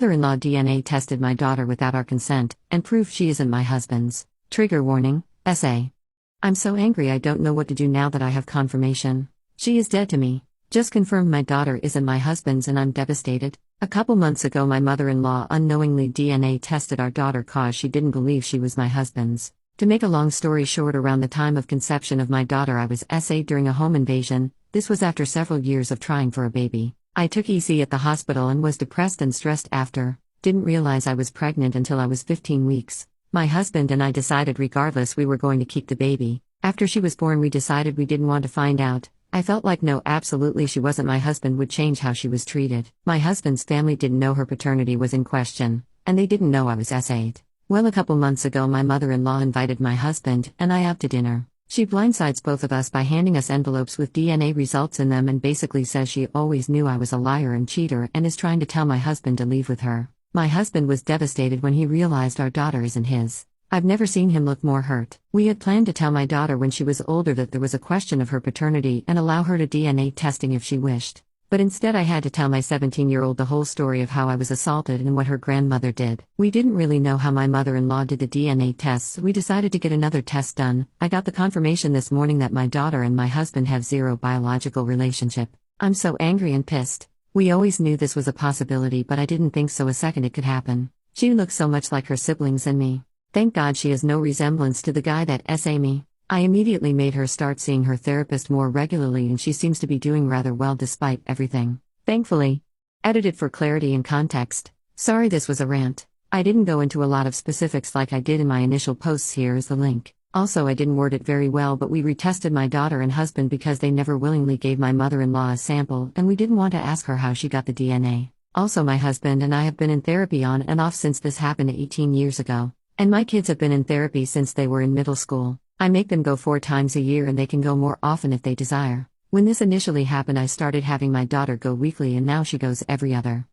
Mother-in-law DNA tested my daughter without our consent, and proved she isn't my husband's. Trigger warning, SA. I'm so angry I don't know what to do now that I have confirmation. She is dead to me. Just confirmed my daughter isn't my husband's and I'm devastated. A couple months ago my mother-in-law unknowingly DNA tested our daughter cause she didn't believe she was my husband's. To make a long story short, around the time of conception of my daughter I was SA'd during a home invasion. This was after several years of trying for a baby. I took EC at the hospital and was depressed and stressed after. Didn't realize I was pregnant until I was 15 weeks. My husband and I decided regardless we were going to keep the baby. After she was born we decided we didn't want to find out. I felt like no, absolutely she wasn't my husband would change how she was treated. My husband's family didn't know her paternity was in question, and they didn't know I was SA'd. Well, a couple months ago my mother-in-law invited my husband and I out to dinner. She blindsides both of us by handing us envelopes with DNA results in them and basically says she always knew I was a liar and cheater and is trying to tell my husband to leave with her. My husband was devastated when he realized our daughter isn't his. I've never seen him look more hurt. We had planned to tell my daughter when she was older that there was a question of her paternity and allow her to DNA testing if she wished. But instead I had to tell my 17-year-old the whole story of how I was assaulted and what her grandmother did. We didn't really know how my mother-in-law did the DNA tests, so we decided to get another test done. I got the confirmation this morning that my daughter and my husband have zero biological relationship. I'm so angry and pissed. We always knew this was a possibility, but I didn't think so a second it could happen. She looks so much like her siblings and me. Thank God she has no resemblance to the guy that SA me. I immediately made her start seeing her therapist more regularly and she seems to be doing rather well despite everything. Thankfully. Edited for clarity and context. Sorry this was a rant. I didn't go into a lot of specifics like I did in my initial posts. Here is the link. Also I didn't word it very well, but we retested my daughter and husband because they never willingly gave my mother-in-law a sample and we didn't want to ask her how she got the DNA. Also my husband and I have been in therapy on and off since this happened 18 years ago. And my kids have been in therapy since they were in middle school. I make them go 4 times a year and they can go more often if they desire. When this initially happened I started having my daughter go weekly and now she goes every other.